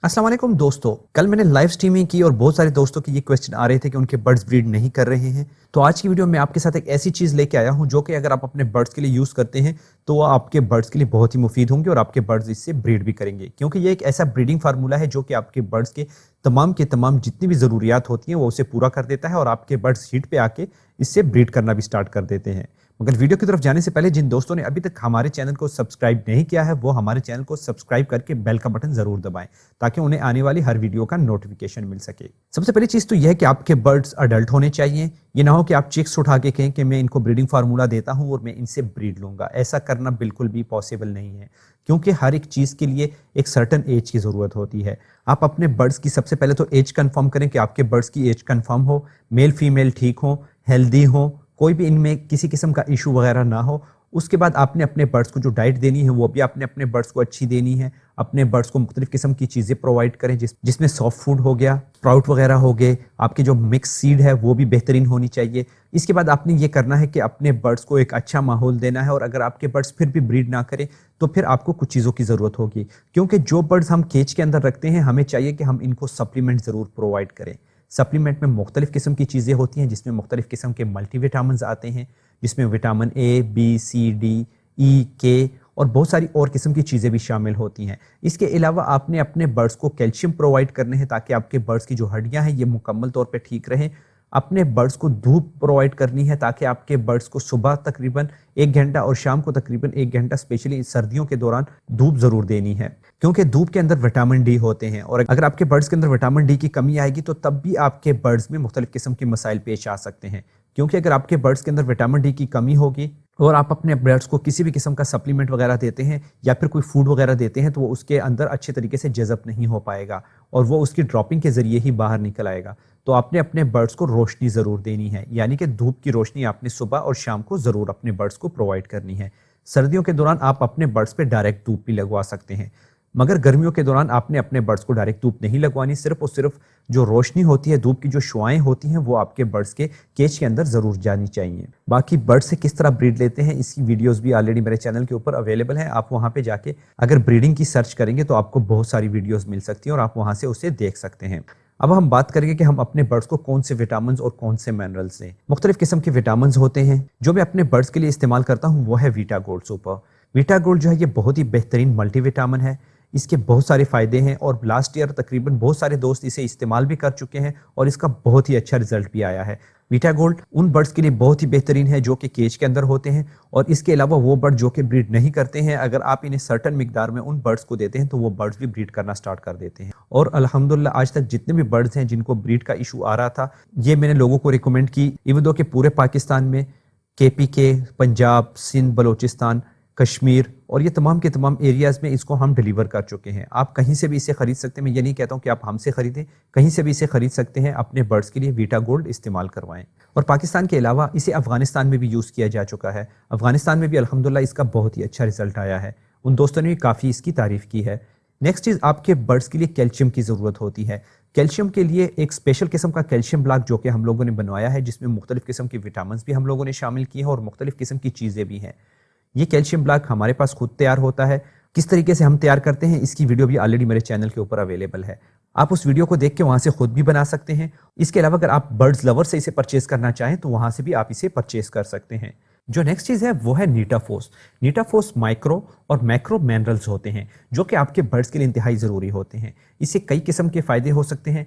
अस्सलाम वालेकुम दोस्तों। कल मैंने लाइव स्ट्रीमिंग की और बहुत सारे दोस्तों के ये क्वेश्चन आ रहे थे कि उनके बर्ड्स ब्रीड नहीं कर रहे हैं। तो आज की वीडियो में आपके साथ एक ऐसी चीज़ लेके आया हूं जो कि अगर आप अपने बर्ड्स के लिए यूज़ करते हैं तो वो आपके बर्ड्स के लिए बहुत ही मुफीद होंगे और आपके बर्ड्स इससे ब्रीड भी करेंगे, क्योंकि ये एक ऐसा ब्रीडिंग फार्मूला है जो कि आपके बर्ड्स के तमाम जितनी भी ज़रूरियात होती हैं वो उसे पूरा कर देता है और आपके बर्ड्स हीट पे आके इससे ब्रीड करना भी स्टार्ट कर देते हैं। मगर वीडियो की तरफ जाने से पहले जिन दोस्तों ने अभी तक हमारे चैनल को सब्सक्राइब नहीं किया है वो हमारे चैनल को सब्सक्राइब करके बेल का बटन जरूर दबाएं ताकि उन्हें आने वाली हर वीडियो का नोटिफिकेशन मिल सके। सबसे पहली चीज तो यह है कि आपके बर्ड्स अडल्ट होने चाहिए। ये ना हो कि आप चिक्स उठा के कहें कि मैं इनको ब्रीडिंग फार्मूला देता हूं और मैं इनसे ब्रीड लूंगा। ऐसा करना बिल्कुल भी पॉसिबल नहीं है, क्योंकि हर एक चीज के लिए एक सर्टन एज की जरूरत होती है। आप अपने बर्ड्स की सबसे पहले तो एज कंफर्म करें कि आपके बर्ड्स की एज कंफर्म हो, मेल फीमेल ठीक हो, हेल्दी हो, कोई भी इनमें किसी किस्म का इशू वगैरह ना हो। उसके बाद आपने अपने बर्ड्स को जो डाइट देनी है वो भी आपने अपने बर्ड्स को अच्छी देनी है। अपने बर्ड्स को मुख्तलिफ किस्म की चीज़ें प्रोवाइड करें जिसमें सॉफ्ट फूड हो गया, स्प्राउट वगैरह हो गए, आपके जो मिक्स सीड है वो भी बेहतरीन होनी चाहिए। इसके बाद आपने ये करना है कि अपने बर्ड्स को एक अच्छा माहौल देना है। और अगर आपके बर्ड्स फिर भी ब्रीड ना करें तो फिर आपको कुछ चीज़ों की ज़रूरत होगी, क्योंकि जो बर्ड्स हम केज के अंदर रखते हैं हमें चाहिए कि हम इनको सप्लीमेंट ज़रूर प्रोवाइड करें। सप्लीमेंट में मुख्तलिफ किस्म की चीज़ें होती हैं जिसमें मुख्तलिफ किस्म के मल्टीविटामिन्स आते हैं, जिसमें vitamin A, B, C, D, E, K और बहुत सारी और किस्म की चीज़ें भी शामिल होती हैं। इसके अलावा आपने अपने बर्ड्स को कैल्शियम प्रोवाइड करने हैं ताकि आपके बर्ड्स की जो हड्डियां हैं ये मुकम्मल तौर पे ठीक रहें। अपने बर्ड्स को धूप प्रोवाइड करनी है ताकि आपके बर्ड्स को सुबह तकरीबन 1 घंटा और शाम को तकरीबन 1 घंटा, स्पेशली सर्दियों के दौरान धूप ज़रूर देनी है, क्योंकि धूप के अंदर विटामिन डी होते हैं और अगर आपके बर्ड्स के अंदर विटामिन डी की कमी आएगी तो तब भी आपके बर्ड्स में मुख्तलिफ किस्म के मसाइल पेश आ सकते हैं। क्योंकि अगर आपके बर्ड्स के अंदर विटामिन डी की कमी होगी और आप अपने बर्ड्स को किसी भी किस्म का सप्लीमेंट वगैरह देते हैं या फिर कोई फूड वगैरह देते हैं तो वो उसके अंदर अच्छे तरीके से जज़ब नहीं हो पाएगा और वो उसकी ड्रॉपिंग के ज़रिए ही बाहर निकल आएगा। तो आपने अपने बर्ड्स को रोशनी ज़रूर देनी है, यानी कि धूप की रोशनी आपने सुबह और शाम को ज़रूर अपने बर्ड्स को प्रोवाइड करनी है। सर्दियों के दौरान आप अपने बर्ड्स पे डायरेक्ट धूप भी लगवा सकते हैं, मगर गर्मियों के दौरान आपने अपने बर्ड्स को डायरेक्ट धूप नहीं लगवानी। सिर्फ और सिर्फ जो रोशनी होती है, धूप की जो शुआएं होती हैं वो आपके बर्ड्स के केज के अंदर ज़रूर जानी चाहिए। बाकी बर्ड से किस तरह ब्रीड लेते हैं इसकी वीडियोस भी ऑलरेडी मेरे चैनल के ऊपर अवेलेबल है। आप वहाँ पे जाके अगर ब्रीडिंग की सर्च करेंगे तो आपको बहुत सारी वीडियोस मिल सकती हैं और आप वहाँ से उसे देख सकते हैं। अब हम बात करेंगे कि हम अपने बर्ड्स को कौन से विटामिन और कौन से मिनरल्स दें। मुख्तलिफ किस्म के विटामिन होते हैं। जो मैं अपने बर्ड्स के लिए इस्तेमाल करता हूँ वो है Vita gold super. Vita gold जो है ये बहुत ही बेहतरीन मल्टीविटामिन है। इसके बहुत सारे फ़ायदे हैं और लास्ट ईयर तकरीबन बहुत सारे दोस्त इसे इस्तेमाल भी कर चुके हैं और इसका बहुत ही अच्छा रिजल्ट भी आया है। वीटा गोल्ड उन बर्ड्स के लिए बहुत ही बेहतरीन है जो कि केज के अंदर होते हैं, और इसके अलावा वो बर्ड जो कि ब्रीड नहीं करते हैं, अगर आप इन्हें सर्टन मिकदार में उन बर्ड्स को देते हैं तो वो बर्ड्स भी ब्रीड करना स्टार्ट कर देते हैं। और अल्हम्दुलिल्लाह आज तक जितने भी बर्ड्स हैं जिनको ब्रीड का इशू आ रहा था ये मैंने लोगों को रिकमेंड की, इवन दो कि पूरे पाकिस्तान में KPK, पंजाब, सिंध, बलोचिस्तान, कश्मीर और ये तमाम के तमाम एरियाज़ में इसको हम डिलीवर कर चुके हैं। आप कहीं से भी इसे खरीद सकते हैं। मैं ये नहीं कहता हूँ कि आप हमसे खरीदें, कहीं से भी इसे खरीद सकते हैं। अपने बर्ड्स के लिए वीटा गोल्ड इस्तेमाल करवाएं। और पाकिस्तान के अलावा इसे अफगानिस्तान में भी यूज़ किया जा चुका है। अफगानिस्तान में भी अल्हम्दुलिल्लाह इसका बहुत ही अच्छा रिजल्ट आया है। उन दोस्तों ने भी काफ़ी इसकी तारीफ़ की है। नेक्स्ट चीज़, आपके बर्ड्स के लिए कैल्शियम की ज़रूरत होती है। कैल्शियम के लिए एक स्पेशल किस्म का कैल्शियम ब्लॉक जो कि हम लोगों ने बनवाया है, जिसमें मुख्तलिफ किस्म के विटामिन भी हम लोगों ने शामिल किए हैं और मुख्तलिफ किस्म की चीज़ें भी हैं। ये कैल्शियम ब्लॉक हमारे पास खुद तैयार होता है। किस तरीके से हम तैयार करते हैं इसकी वीडियो भी ऑलरेडी मेरे चैनल के ऊपर अवेलेबल है। आप उस वीडियो को देख के वहां से खुद भी बना सकते हैं। इसके अलावा अगर आप बर्ड्स लवर से इसे परचेज करना चाहें तो वहां से भी आप इसे परचेज कर सकते हैं। जो नेक्स्ट चीज़ है वो है नीटाफोस। नीटाफोस माइक्रो और मैक्रो मिनरल्स होते हैं जो कि आपके बर्ड्स के लिए इंतहाई ज़रूरी होते हैं। इससे कई किस्म के फ़ायदे हो सकते हैं।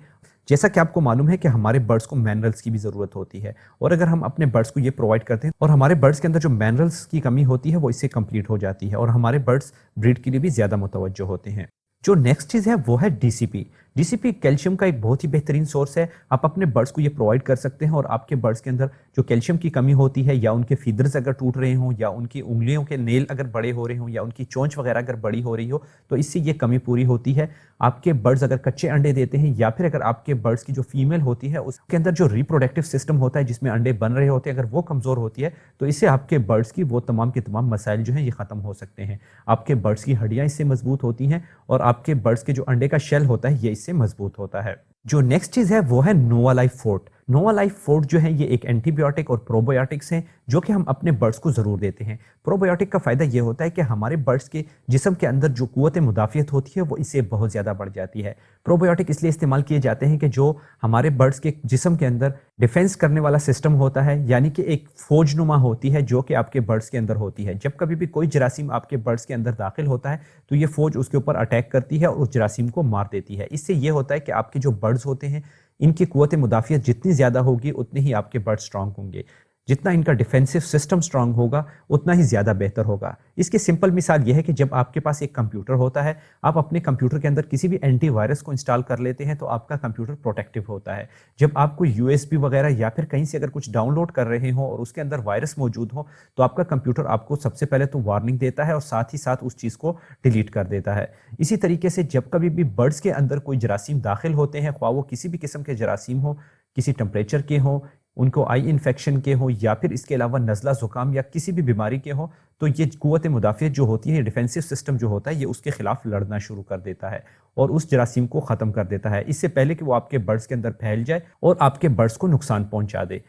जैसा कि आपको मालूम है कि हमारे बर्ड्स को मिनरल्स की भी ज़रूरत होती है, और अगर हम अपने बर्ड्स को ये प्रोवाइड करते हैं और हमारे बर्ड्स के अंदर जो मिनरल्स की कमी होती है वो इससे कंप्लीट हो जाती है और हमारे बर्ड्स ब्रीड के लिए भी ज़्यादा मुतवज्जो होते हैं। जो नेक्स्ट चीज़ है वो है DCP। DCP कैल्शियम का एक बहुत ही बेहतरीन सोर्स है। आप अपने बर्ड्स को ये प्रोवाइड कर सकते हैं और आपके बर्ड्स के अंदर जो कैल्शियम की कमी होती है, या उनके फीदर्स अगर टूट रहे हों, या उनकी उंगलियों के नेल अगर बड़े हो रहे हों, या उनकी चोंच वगैरह अगर बड़ी हो रही हो, तो इससे ये कमी पूरी होती है। आपके बर्ड्स अगर कच्चे अंडे देते हैं या फिर अगर आपके बर्ड्स की जो फीमेल होती है उसके अंदर जो रिप्रोडक्टिव सिस्टम होता है जिसमें अंडे बन रहे होते हैं, अगर वो कमज़ोर होती है तो इससे आपके बर्ड्स की वो तमाम के तमाम मसाइल जो हैं ये ख़त्म हो सकते हैं। आपके बर्ड्स की हड्डियाँ इससे मजबूत होती हैं और आपके बर्ड्स के जो अंडे का शेल होता है ये इससे मजबूत होता है। जो नेक्स्ट चीज़ है वो है नोवा लाइफ फोर्ट। नोवा लाइफ फूड जो है ये एक एंटीबायोटिक और प्रोबायोटिक्स हैं जो कि हम अपने बर्ड्स को ज़रूर देते हैं। प्रोबायोटिक का फ़ायदा ये होता है कि हमारे बर्ड्स के जिस्म के अंदर जो क़ुव्वत मुदाफ़ियत होती है वो इससे बहुत ज़्यादा बढ़ जाती है। प्रोबायोटिक इसलिए इस्तेमाल किए जाते हैं कि जो हमारे बर्ड्स के जिस्म के अंदर डिफेंस करने वाला सिस्टम होता है, यानी कि एक फ़ौजनुमा होती है जो कि आपके बर्ड्स के अंदर होती है। जब कभी भी कोई जरासीम आपके बर्ड्स के अंदर दाखिल होता है तो ये फ़ौज उसके ऊपर अटैक करती है और उस जरासीम को मार देती है। इससे ये होता है कि आपके जो बर्ड्स होते हैं इनकी क़ुव्वत मुदाफ़ियत जितनी ज़्यादा होगी उतने ही आपके बर्ड स्ट्रांग होंगे। जितना इनका डिफेंसिव सिस्टम स्ट्रांग होगा उतना ही ज़्यादा बेहतर होगा। इसकी सिंपल मिसाल यह है कि जब आपके पास एक कंप्यूटर होता है, आप अपने कंप्यूटर के अंदर किसी भी एंटीवायरस को इंस्टॉल कर लेते हैं तो आपका कंप्यूटर प्रोटेक्टिव होता है। जब आप कोई यूएसबी वगैरह या फिर कहीं से अगर कुछ डाउनलोड कर रहे हो और उसके अंदर वायरस मौजूद हो तो आपका कंप्यूटर आपको सबसे पहले तो वार्निंग देता है और साथ ही साथ उस चीज़ को डिलीट कर देता है। इसी तरीके से जब कभी भी बर्ड्स के अंदर कोई जरासीम दाखिल होते हैं, ख्वाह वो किसी भी किस्म के जरासीम हो, किसी टेम्परेचर के हो, उनको आई इन्फेक्शन के हो या फिर इसके अलावा नज़ला ज़ुकाम या किसी भी बीमारी के हो, तो ये क़ुव्वत मुदाफ़ियत जो होती है, ये डिफेंसिव सिस्टम जो होता है, ये उसके खिलाफ लड़ना शुरू कर देता है और उस जरासीम को ख़त्म कर देता है इससे पहले कि वो आपके बर्ड्स के अंदर फैल जाए और आपके बर्ड्स को नुकसान पहुंचा दे।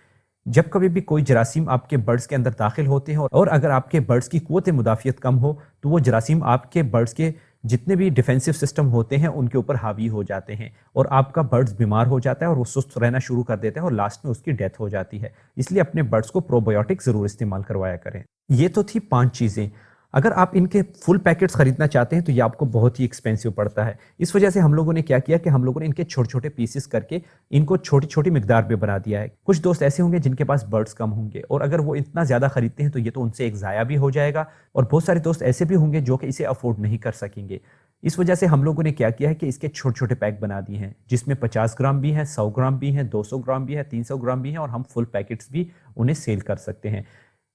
जब कभी भी कोई जरासीम आपके बर्ड्स के अंदर दाखिल होते हैं और अगर आपके बर्ड्स की क़ुव्वत मुदाफ़ियत कम हो तो वो जरासीम आपके बर्ड्स के जितने भी डिफेंसिव सिस्टम होते हैं उनके ऊपर हावी हो जाते हैं और आपका बर्ड्स बीमार हो जाता है और वो सुस्त रहना शुरू कर देता है और लास्ट में उसकी डेथ हो जाती है। इसलिए अपने बर्ड्स को प्रोबायोटिक ज़रूर इस्तेमाल करवाया करें। ये तो थी 5 चीज़ें। अगर आप इनके फुल पैकेट्स खरीदना चाहते हैं तो ये आपको बहुत ही एक्सपेंसिव पड़ता है। इस वजह से हम लोगों ने क्या किया कि हम लोगों ने इनके छोटे-छोटे पीसेस करके इनको छोटी-छोटी मिकदार में बना दिया है। कुछ दोस्त ऐसे होंगे जिनके पास बर्ड्स कम होंगे और अगर वो इतना ज़्यादा खरीदते हैं तो ये तो उनसे एक ज़ाया भी हो जाएगा और बहुत सारे दोस्त ऐसे भी होंगे जो कि इसे अफोर्ड नहीं कर सकेंगे। इस वजह से हम लोगों ने क्या किया है कि इसके छोटे-छोटे पैक बना दिए हैं जिसमें 50 ग्राम भी हैं, 100 ग्राम भी हैं, 200 ग्राम भी है, 300 ग्राम भी हैं और हम फुल पैकेट्स भी उन्हें सेल कर सकते हैं।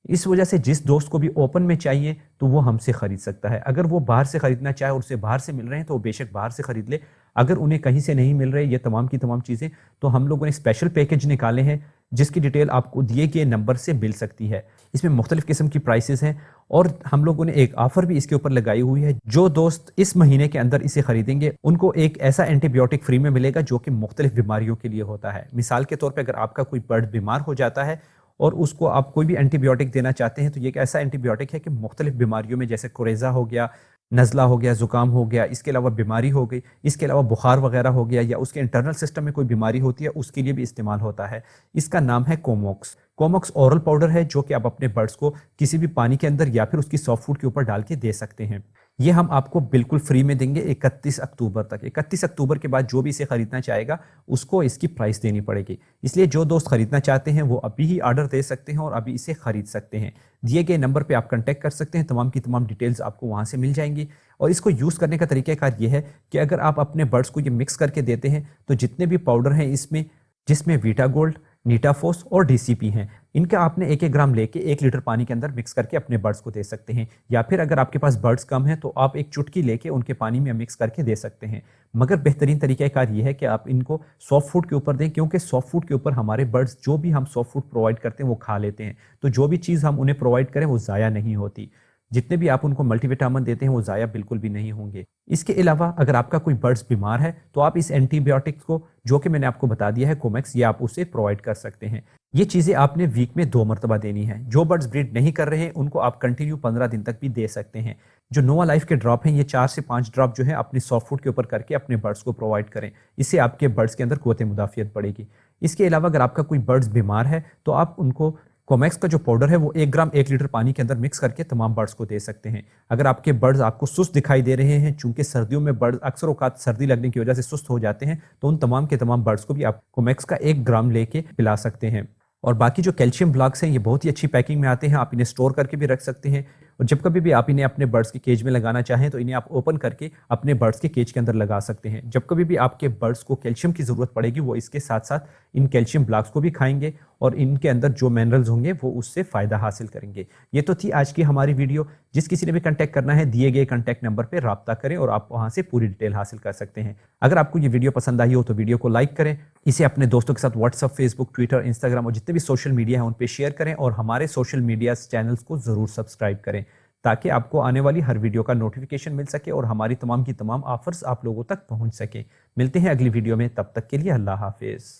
इस वजह से जिस दोस्त को भी ओपन में चाहिए तो वो हमसे खरीद सकता है। अगर वो बाहर से खरीदना चाहे और उसे बाहर से मिल रहे हैं तो वो बेशक बाहर से खरीद ले। अगर उन्हें कहीं से नहीं मिल रहे ये तमाम की तमाम चीज़ें तो हम लोगों ने स्पेशल पैकेज निकाले हैं जिसकी डिटेल आपको दिए गए नंबर से मिल सकती है। इसमें मुख्तलिफ किस्म की प्राइसेस हैं और हम लोगों ने एक ऑफर भी इसके ऊपर लगाई हुई है। जो दोस्त इस महीने के अंदर इसे खरीदेंगे उनको एक ऐसा एंटीबायोटिक फ्री में मिलेगा जो कि मुख्तलिफ बीमारियों के लिए होता है। मिसाल के तौर पर अगर आपका कोई बर्ड बीमार हो जाता है और उसको आप कोई भी एंटीबायोटिक देना चाहते हैं तो ये एक ऐसा एंटीबायोटिक है कि मुख्तलिफ बीमारियों में जैसे कोरेज़ा हो गया, नज़ला हो गया, ज़ुकाम हो गया, इसके अलावा बीमारी हो गई, इसके अलावा बुखार वगैरह हो गया या उसके इंटरनल सिस्टम में कोई बीमारी होती है उसके लिए भी इस्तेमाल होता है। इसका नाम है कोमोक्स। कोमोक्स ओरल पाउडर है जो कि आप अपने बर्ड्स को किसी भी पानी के अंदर या फिर उसकी सॉफ्ट फूड के ऊपर डाल के दे सकते हैं। ये हम आपको बिल्कुल फ्री में देंगे 31 अक्टूबर तक। 31 अक्टूबर के बाद जो भी इसे खरीदना चाहेगा उसको इसकी प्राइस देनी पड़ेगी। इसलिए जो दोस्त खरीदना चाहते हैं वो अभी ही ऑर्डर दे सकते हैं और अभी इसे खरीद सकते हैं। दिए गए नंबर पे आप कांटेक्ट कर सकते हैं, तमाम की तमाम डिटेल्स आपको वहाँ से मिल जाएंगी। और इसको यूज़ करने का तरीक़ाकार ये है कि अगर आप अपने बर्ड्स को ये मिक्स करके देते हैं तो जितने भी पाउडर हैं इसमें, जिसमें वीटा गोल्ड, नीटाफोस और डीसीपी हैं, इनका आपने 1-1 ग्राम लेके 1 लीटर पानी के अंदर मिक्स करके अपने बर्ड्स को दे सकते हैं। या फिर अगर आपके पास बर्ड्स कम हैं तो आप एक चुटकी लेके उनके पानी में मिक्स करके दे सकते हैं। मगर बेहतरीन तरीक़ाकार ये है कि आप इनको सॉफ्ट फूड के ऊपर दें क्योंकि सॉफ्ट फूड के ऊपर हमारे बर्ड्स जो भी हम सॉफ्ट फूड प्रोवाइड करते हैं वो खा लेते हैं। तो जो भी चीज़ हम उन्हें प्रोवाइड करें वो ज़ाया नहीं होती। जितने भी आप उनको मल्टीविटामिन देते हैं वो ज़ाया बिल्कुल भी नहीं होंगे। इसके अलावा अगर आपका कोई बर्ड्स बीमार है तो आप इस एंटीबायोटिक्स को जो कि मैंने आपको बता दिया है कोमेक्स, ये आप उसे प्रोवाइड कर सकते हैं। ये चीज़ें आपने वीक में 2 मरतबा देनी है। जो बर्ड्स ब्रीड नहीं कर रहे हैं उनको आप कंटिन्यू 15 दिन तक भी दे सकते हैं। जो नोवा लाइफ के ड्रॉप हैं ये 4 से 5 ड्रॉप जो है अपने सॉफ्ट फूड के ऊपर करके अपने बर्ड्स को प्रोवाइड करें। इससे आपके बर्ड्स के अंदर क़ुव्वत मुदाफ़ियत बढ़ेगी। इसके अलावा अगर आपका कोई बर्ड्स बीमार है तो आप उनको कोमेक्स का जो पाउडर है वो 1 ग्राम 1 लीटर पानी के अंदर मिक्स करके तमाम बर्ड्स को दे सकते हैं। अगर आपके बर्ड्स आपको सुस्त दिखाई दे रहे हैं, चूंकि सर्दियों में बर्ड्स अक्सर औकात सर्दी लगने की वजह से सुस्त हो जाते हैं, तो उन तमाम के तमाम बर्ड्स को भी आप कोमेक्स का 1 ग्राम लेके पिला सकते हैं। और बाकी जो कैल्शियम ब्लॉक्स हैं ये बहुत ही अच्छी पैकिंग में आते हैं, आप इन्हें स्टोर करके भी रख सकते हैं। और जब कभी भी आप इन्हें अपने बर्ड्स के केज में लगाना चाहें तो इन्हें आप ओपन करके अपने बर्ड्स के केज के अंदर लगा सकते हैं। जब कभी भी आपके बर्ड्स को कैल्शियम की ज़रूरत पड़ेगी वो इसके साथ साथ इन कैल्शियम ब्लॉक्स को भी खाएंगे और इनके अंदर जो मिनरल्स होंगे वो उससे फ़ायदा हासिल करेंगे। ये तो थी आज की हमारी वीडियो। जिस किसी ने भी कांटेक्ट करना है दिए गए कांटेक्ट नंबर पर रब्ता करें और आप वहाँ से पूरी डिटेल हासिल कर सकते हैं। अगर आपको ये वीडियो पसंद आई हो तो वीडियो को लाइक करें, इसे अपने दोस्तों के साथ व्हाट्सअप, फेसबुक, ट्विटर, इंस्टाग्राम और जितने भी सोशल मीडिया है उन पर शेयर करें और हमारे सोशल मीडिया चैनल्स को ज़रूर सब्सक्राइब करें ताकि आपको आने वाली हर वीडियो का नोटिफिकेशन मिल सके और हमारी तमाम की तमाम ऑफर्स आप लोगों तक पहुंच सके। मिलते हैं अगली वीडियो में, तब तक के लिए अल्लाह हाफिज़।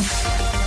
है।